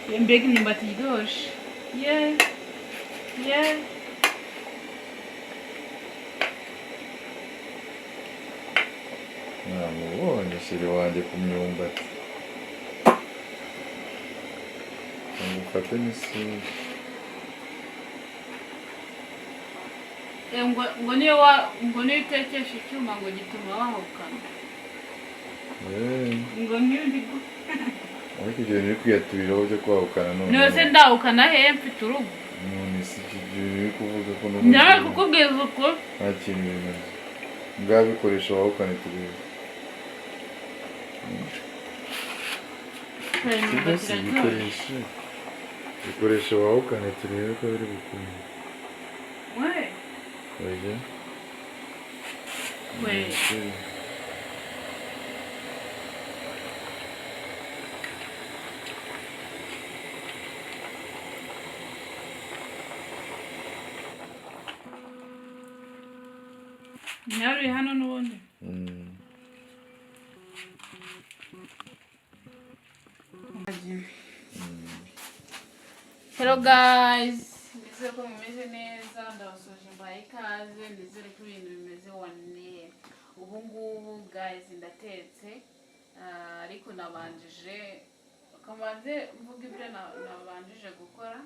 mbega imyumbati iryoshye namubonye sheri wanjye ku myumbati ngufate n'isura ngo niyo utekesha icyuma ngo gituma wahukana ngo nk'ibindi ariko ibyo biri kwiyaturiraho byo kwahukana none nose ndahukana hehe mfite urugo none si ibyo biri kuvuga ko ndawe kukubwiza uko nta kintu bimaze ngabikoresha wahukane turebe bikoresha wahukane turebe ko biri gukunda oya nyari hano n'ubundi Hello guys, ndizere ko mumeze neza, ndabasoje mbaye ikaze, ndizere ko ibintu bimeze wane. Ubu ngubu guys ndatetse, ariko nabanjije kamanze mvuga ibyo nabanjije gukora.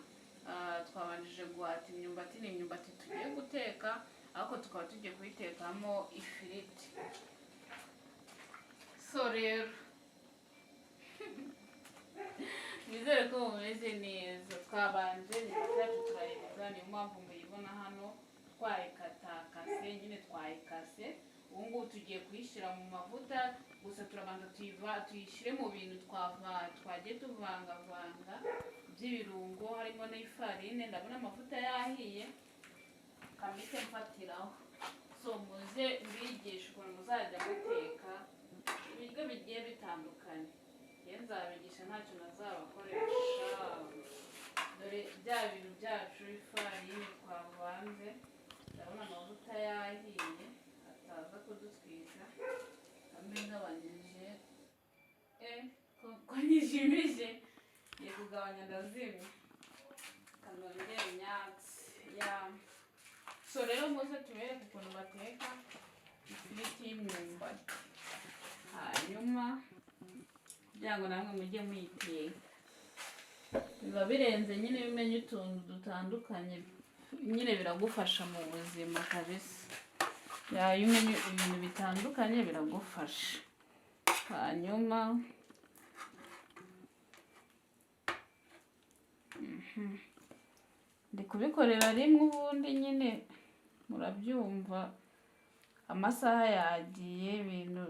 Twabanjije guhata imyumbati, ni imyumbati tugiye guteka, ariko tukaba tugiye kuyitekamo ifiriti. So rero nizere ko mumeze neza. Twabanje yacu turayibona, niyo mpamvu muyibona hano twayikatakase, nyine twayikase. Ubu ngubu tugiye kuyishyira mu mavuta, gusa turabanza tuyishyire mu bintu twagiye tuvangavanga by'ibirungo, harimo n'ifarine. Ndabona amavuta yahiye, kamite mfatiraho. So muze mbigisha ukuntu muzajya guteka ibiryo bigiye bitandukanye. Nzabigisha ntacyo nazabakoresha, dore bya bintu byacu ifarine twavanze. Ndabona amavuta yahiye ataza kudutwika, amwe ngabanyije ko nijimije ngiye kugabanya ndazimya kanongere imyatsi. So rero muze tubereke ukuntu bateka ifiriti y'imyumbati, hanyuma kugira ngo namwe mujye muyiteka. Biba birenze nyine bimenye utuntu dutandukanye, nyine biragufasha mu buzima kabisa. Iyo umenye ibintu bitandukanye biragufasha. Hanyuma ndi kubikorera rimwe, ubundi nyine murabyumva amasaha yagiye ibintu.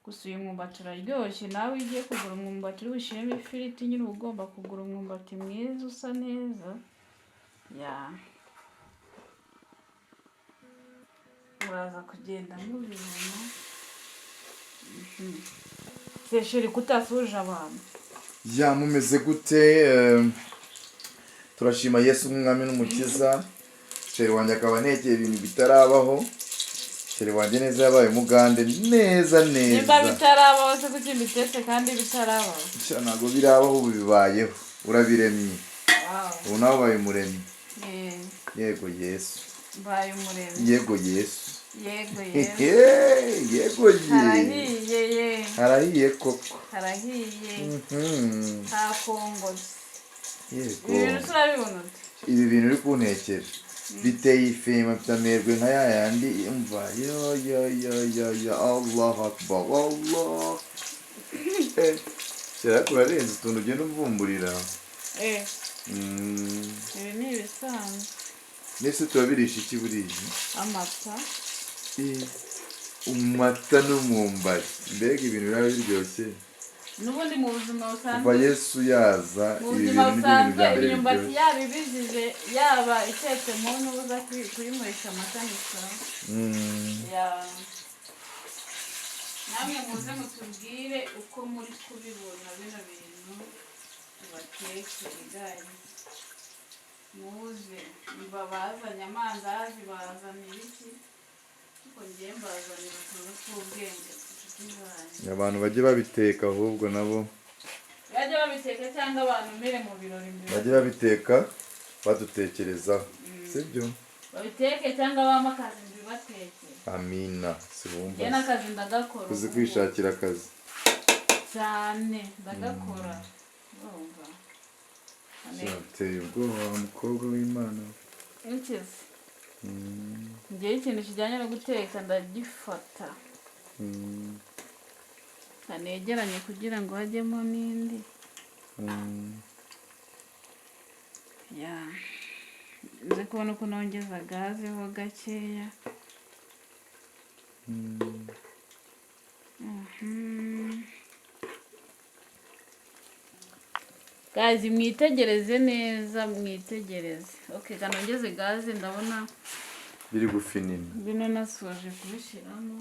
Gusa uyu mwumbati uraryoshye, nawe ugiye kugura umwumbati uri bushyiremo ifiriti, nyine uba ugomba kugura umwumbati mwiza usa neza. Muraza kugenda mubibona. Sesheri kutasuje abantu. Mumeze gute? Turashima Yesu umwami n'umukiza. Sheri wanjye akaba anekeye ibintu bitarabaho. Sheri wanjye neza yabaye umugande neza. Niba bitarabaho se kuki mbitetse kandi bitarabaho? Ntabwo birabaho, ubu bibayeho. Urabiremye. Ubu nawe ubaye umuremyi. Yego Yesu. Mbaye umuremyi. Yego Yesu. Yego Yesu. Yego Harahiye. Harahiye koko. Harahiye. Hakongoze. Yego. Ibintu turabibona ute? Ibi bintu uri kuntekera biteye ifema bitamerwe nka yayandi umva yo Allah akbar Allah. Shera kurarenza utuntu ugenda uvumburira. Ibi ni ibisanzwe. Nese turabirisha iki buriya? Amata. Umata n'umwumbati, mbega ibintu biba biryoshye. N'ubundi mu buzima busanzwe kuva Yesu yaza ibi bintu bisanzwe imyumbati yaba ibijije yaba itetse mu ntuza kuyimurisha amata n'isaba. Namwe muze mutubwire uko muri kubibona bino bintu bateke igari. Muze bazanye amandazi, bazanira iki, kuko ngiye mbazanira utuntu tw'ubwenge. Abantu bajye babiteka ahubwo nabo bajya babiteka cyangwa abantu mbere mu birori mbere bajya babiteka badutekerezaho sibyo babiteke cyangwa bamakazi bibateke amina sibumva ye n'akazi ndagakora uzi kwishakira akazi cyane ndagakora urumva cyateye ubwoba umukobwa w'Imana inkizi ngewe ikintu kijyanye no guteka ndagifata kanegeranye kugira ngo hajyemo n'indi ya nzi kubona uko nongeza gaze ho gakeya gazi mwitegereze neza mwitegereze okay kanongeze gaze ndabona biri gufinina bino nasoje kubishyiramo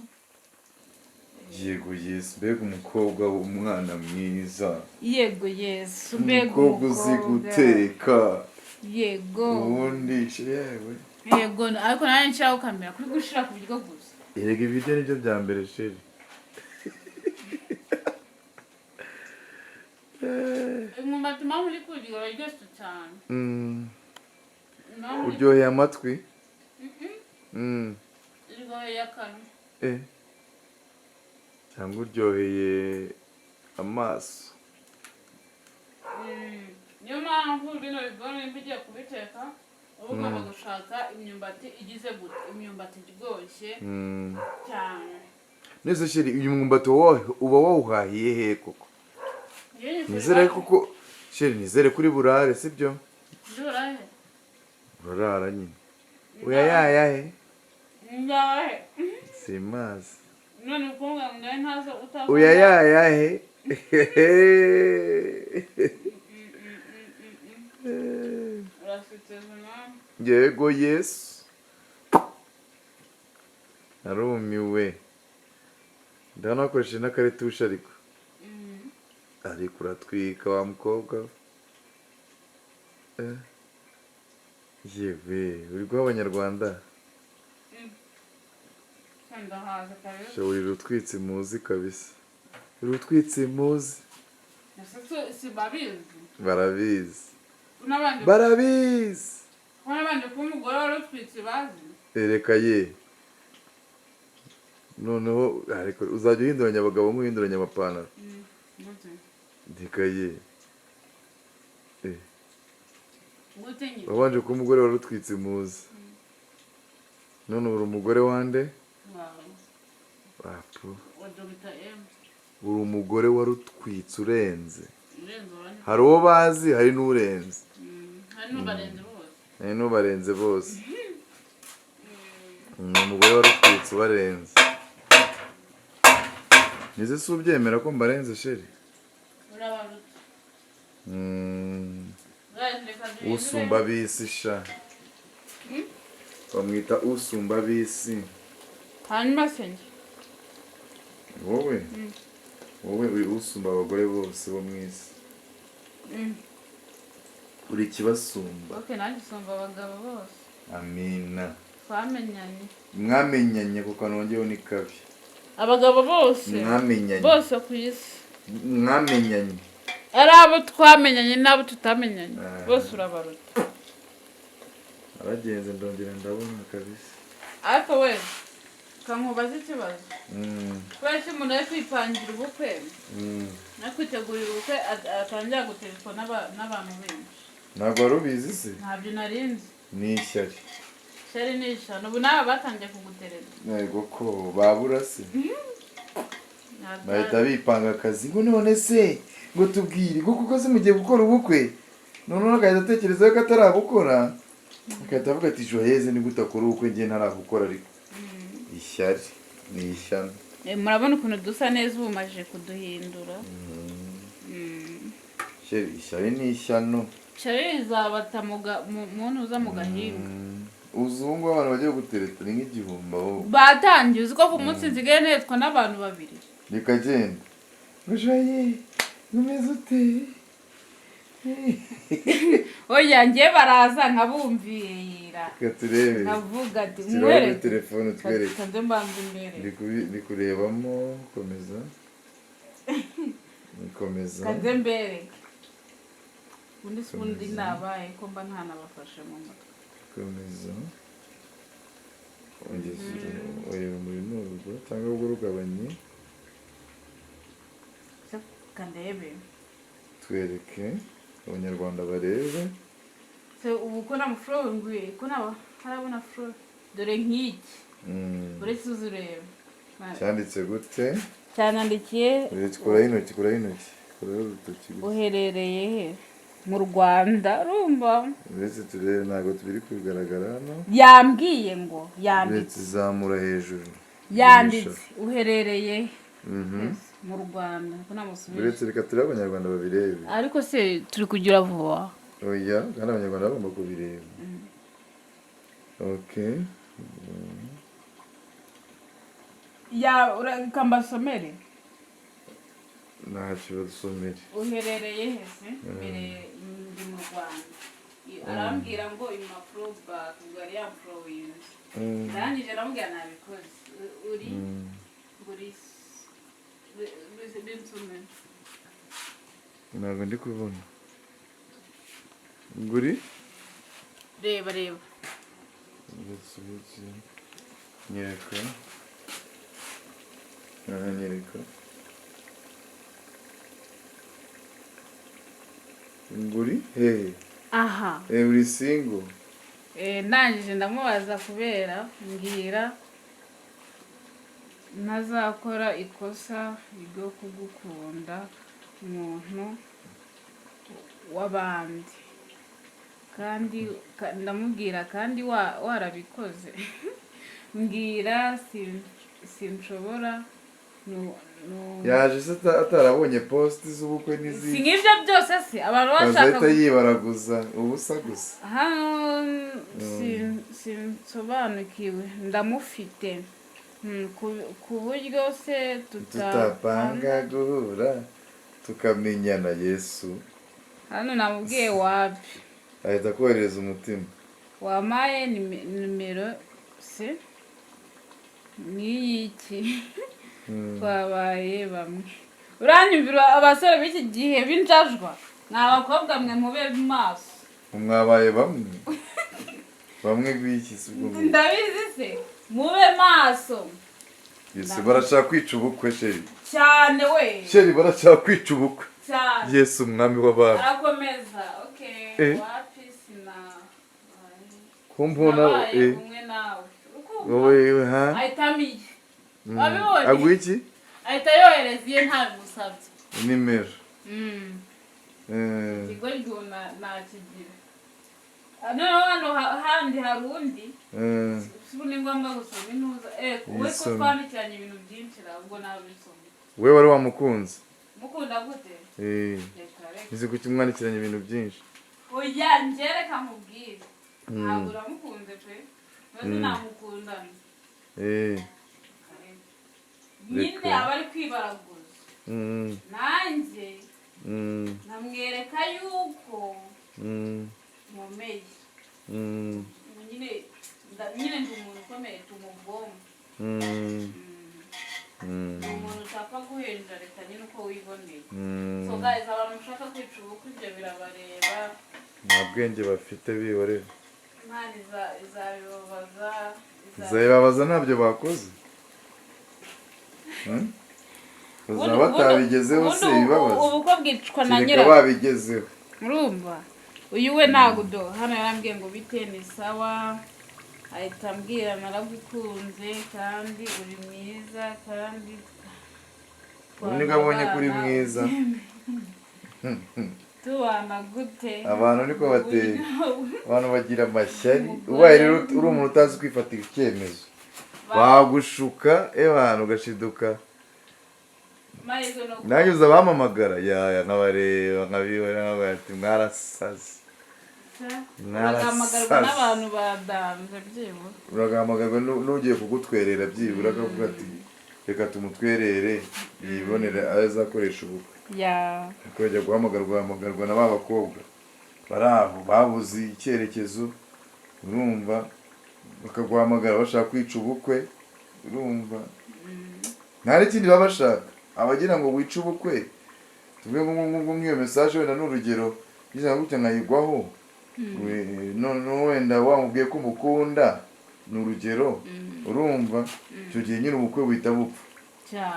yego Yesu mbega umukobwa w'umwana mwiza yego Yesu mbega umukobwa uzi guteka yego ubundi yewe yego ariko nawe nshaka kamera kuri gushira ku biryo gusa erega ibiryo nibyo bya mbere sheri imyumbati mama uri kurya uraryoshye cyane uryoheye amatwi uryoheye akanwa cyangwa uryoheye amaso niyo mpamvu bino bigori mbigiye kubiteka ubu ugomba gushaka imyumbati igize gute imyumbati iryoshye cyane neza sheri uyu mwumbati wowe uba wawuhahiye he koko nizere kuko sheri nizere kuri burare sibyo burare burara nyine uyayahe ngahe simazi none ukumva ngahe ntazo utavuga uyayahe yego Yesu narumiwe ndabona wakoresheje n'akaretusha ariko uratwika wa mukobwa yewe uri guha abanyarwanda uri rutwitse muzi kabisa rutwitse muzi barabizi barabizi n'abandi ko umugore wari utwitse bazi ereka ye noneho ariko uzajya uhinduranya abagabo nk'uhinduranya amapantaro ndeka ye wabanje kuba umugore wari utwitse muzi none uri umugore wande uri umugore wari utwitse urenze hari uwo bazi hari n'urenze hari n'ubarenze bose ni umugore wari utwitse ubarenze nize si ubyemera ko mbarenze sheri usumba bisi sha bamwita usumba bisi hanyuma senge wowe uri usumba abagore bose bo mu isi uri ikibasumba nanjye usumba abagabo bose amina twamenyanye mwamenyanye kuko nongeyeho ni kabi abagabo bose mwamenyanye bose ku isi mwamenyanye ari abo twamenyanye n'abo tutamenyanye bose urabaruta aragenze ndongera ndabona kabisa ariko we kankubaza ikibazo kubera ko umuntu ari kwipangira ubukwe no kwitegurira ubukwe atangira guterwa n'abantu benshi ntabwo wari ubizi se ntabyo narinzi ni ishyari ishyari ni ishyano ubu nawe batangiye kuguterera yego ko babura se bahita bipanga akazi ngo none se ngo tubwire ngo kuko se mugiye gukora ubukwe noneho agahita atekereza ko atarabukora agahita avuga ati Juwayeze ni gute akora ubukwe njye ntarabukora ariko ishyari ni ishyano murabona ukuntu dusa neza ubu maje kuduhindura ishyari ni ishyano ishyari rizabata muntu uza mu gahinga uzi ubu ngubu abantu bagiye gutereta ni nk'igihumbi aho batangiye uzi ko ku munsi nsigaye netwa n'abantu babiri bikagenda ngo Juwayeze umeze ute oya njye baraza nkabumvira katurebe navuga ati mwere telefone twereke kanze mbanze imbere ndi kurebamo komeza Ikomeza. kanze mbereke undi nabaye ko mba ntanabafashe mu mutwe Ikomeza. Ongeza oya muri Murugo cyangwa ubwo rugabanye. kandebe Twereke abanyarwanda barebe. ubu ko namufuro ngwiye ko naba harabona furo dore nk'iki uretse uzureba Cyanditse gute? cyanandikiye Kuraho intoki. Kuraho urutoki. uherereye he mu Rwanda rumva Uretse turebe ntabwo tubiri kugaragara hano. yambwiye ngo yanditse Uretse zamura hejuru. yanditse uherereye mu Rwanda ko namusubije Uretse reka turebe abanyarwanda babirebe. ariko se turi kugira vuba Oya kandi abanyarwanda bagomba kubireba. Okay. ya urambasomere Ntacyo basomere. uherereye he se mbere ndi mu Rwanda arambwira ngo impapuro back ubwo ari yampuro winzi ndangije aramubwira nabikoze uri binsume Ntabwo ndi kubona. Nguri? reba Nyereka. Nyereka. Nguri? Hey. aha Uri single? ndangije ndamubaza kubera mbwira ntazakora ikosa ryo kugukunda umuntu w'abandi kandi ndamubwira kandi warabikoze mbwira sinshobora Yaje se atarabonye post z'ubukwe n'izindi. si nk'ibyo byose se abantu bashaka Azahita yibaraguza ubusa gusa. hano sinsobanukiwe ndamufite ku buryo se tutapanga guhura tukamenyana Yesu. hano namubwiye wapi Ahita kohereza umutima. wamaye nimero se n'iyiki twabaye bamwe uranyumvira abasore b'iki gihe b'injajwa ni abakobwa mwe mube maso Mwabaye bamwe. Bamwe b'iki se ubwo. ndabizi se mube maso Yesu barashaka kwica ubukwe sheri. cyane we Sheri barashaka kwica ubukwe. cyane Yesu umwami w'abantu. arakomeza okay wapi sina Kumbona umwe nawe wowe ha ahitamiye wabibonye agwiki ahita yohereza iyo ntabigusabye nimero. ikigo ryuna nakigira noneho hano handi hari undi sibu ni ngombwa gusoma intuza we ko twandikiranye ibintu byinshi ahubwo nabisoma We wari wamukunze? mukunda gute Izi kuki mwandikiranye ibintu byinshi? oya ngereka mubwire ntabwo uramukunze pe maze namukundana nyine aba ari kwibaraguza nanjye namwereka yuko nkomeye nyine ndi umuntu ukomeye tumubwonko ni umuntu utapfa guhenja leta nyine uko wiboneye so guys abantu mushaka kwica ubukwe ibyo birabareba nta bwenge bafite biborera imana izabibabaza ntabyo bakoze uzaba batabigezeho se ibibabaza ubukwe bwicwa na kereka nyirawo babigezeho urumva uyu we ntabwo do hano yarambwiye ngo bite ni sawa ahita ambwira naragukunze kandi uri mwiza kandi nibwo abonye kuri mwiza tubana gute abantu niko bateye abantu bagira amashyari ubaye rero uri umuntu utazi kwifatira icyemezo bagushuka abantu ugashiduka nanjye uza bampamagara yaya nkabareba nkabibona nkabaga ati mwarasaze uragamagarwa n'abantu badanze byibura uragamagarwa n'ugiye kugutwerera byibura akavuga ati reka tumutwerere yibonere azakoresha ubukwe akajya guhamagarwa na ba bakobwa bari aho babuze icyerekezo urumva bakaguhamagara bashaka kwica ubukwe urumva nta n'ikindi baba bashaka abagira ngo wice ubukwe tuvuge ngo nk'iyo message wenda n'urugero biza gutya nkayigwaho none wenda wamubwiye ko umukunda n'urugero urumva icyo gihe nyine ubukwe buhita bupfa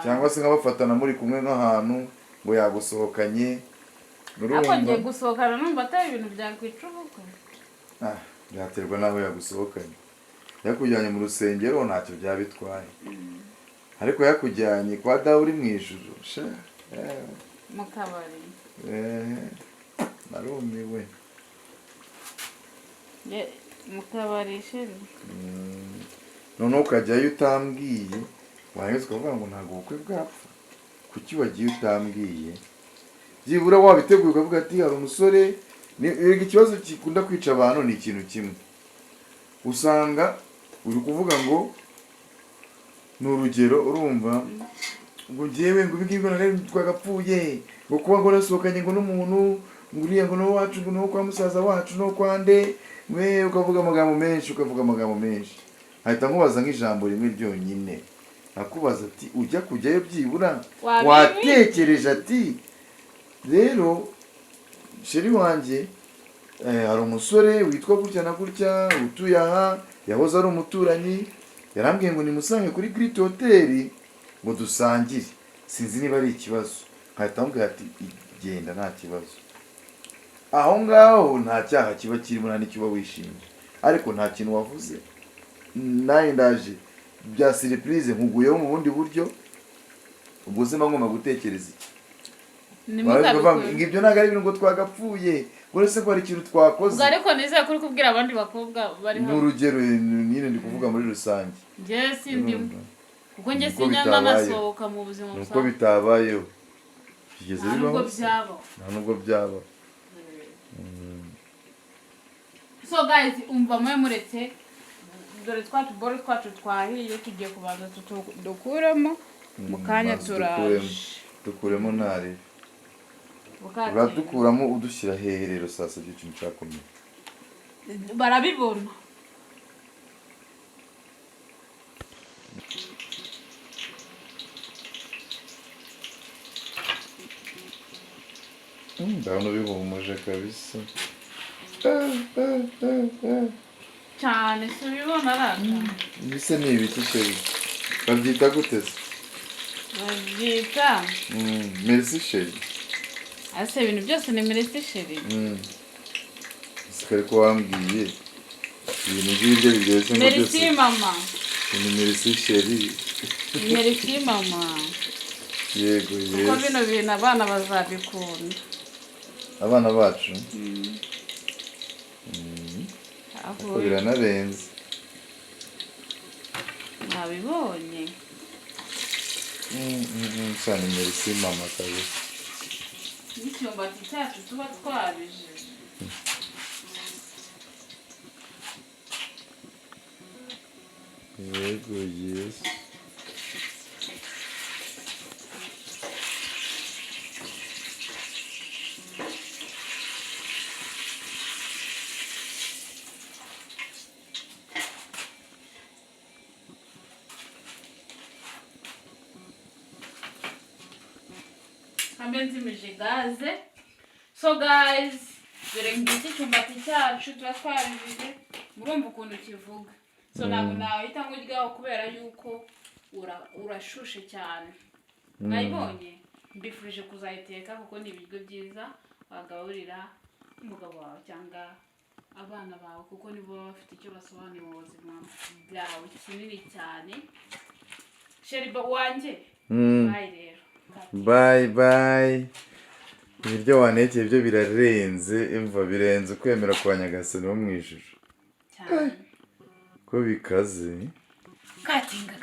cyangwa se nk'abafatana muri kumwe nk'ahantu ngo yagusohokanye ako ngiye gusohokana numva atari ibintu byakwica ubukwe byaterwa n'aho yagusohokanye yakujyanye mu rusengero ntacyo byabitwaye ariko yakujyanye kwa dawe uri mu ijuru mu kabari narumiwe mu kabari sheri noneho ukajyayo utambwiye waheza ukavuga ngo ntabwo ubukwe bwapfa kuki wagiye utambwiye byibura wabiteguye ukavuga ati hari umusore ikibazo gikunda kwica abantu ni ikintu kimwe usanga uri kuvuga ngo ni urugero urumva ngo njyewe ngo ibingibi nari twagapfuye ngo kuba ngo nasohokanye ngo n'umuntu ngo uriya ngo n'uwo wacu ngo n'uwo kwa musaza wacu n'uwo kwa nde we ukavuga amagambo menshi hahita nkubaza nk'ijambo rimwe ryonyine nakubaza ati ujya kujyayo byibura watekereje ati rero sheri wanjye hari umusore witwa gutya na gutya utuye aha yahoze ari umuturanyi yarambwiye ngo nimusange kuri Great Hotel ngo dusangire sinzi niba ari ikibazo nkahita mubwira ati genda nta kibazo aho ngaho nta cyaha kiba kirimo nta n'ikiba wishimye ariko nta kintu wavuze nawe ndaje bya surprise nkuguyeho mu bundi buryo ubuzima ngomba gutekereza iki ngibyo ntabwo ari ibintu ngo twagapfuye uretse ko hari ikintu twakoze ubwo ariko nizeye kuri kubwira abandi bakobwa bari hano n'urugero nyine ndi kuvuga muri rusange njye sindimo kuko njye sinyana nasohoka mu buzima busanzwe nuko bitabayeho kigeze bibaho nta nubwo byaba so guys umva mwe muretse dore twatuboro twacu twahiye tugiye kubanza dukuremo mu kanya turaje dukuremo ntare uradukuramo udushyira hehe rero sasa ibyo kintu cyakomeye barabibona ndabona bihumuje kabisa cyane si ubibona aranga mbese ni ibiki sheri babyita gute se babyita merci sheri ase ibintu byose ni merci sheri sikari ko wambwiye ibintu by'ibiryo biryoshye ngo byose merci mama ni merci sheri merci mama yego kuko bino bintu abana bazabikunda abana bacu ako biranarenze nabibonye cyane merci mama kabisa n'imyumbati cyacu tuba twabije yego yes nzimije gaze so guys dore ngiki cyumbati cyacu tuba twabibije murumva ukuntu kivuga so ntabwo nawita ngo uryaho kubera yuko urashushe cyane mwayibonye mbifurije kuzayiteka kuko ni ibiryo byiza wagaburira umugabo wawe cyangwa abana bawe kuko nibo baba bafite icyo basobanuye mu buzima bwawe kinini cyane sheri wanjye bye rero bye ibiryo wanekeye byo birarenze imva birenze ukwemera kwa nyagasani wo mu ijuru ko bikaze katinga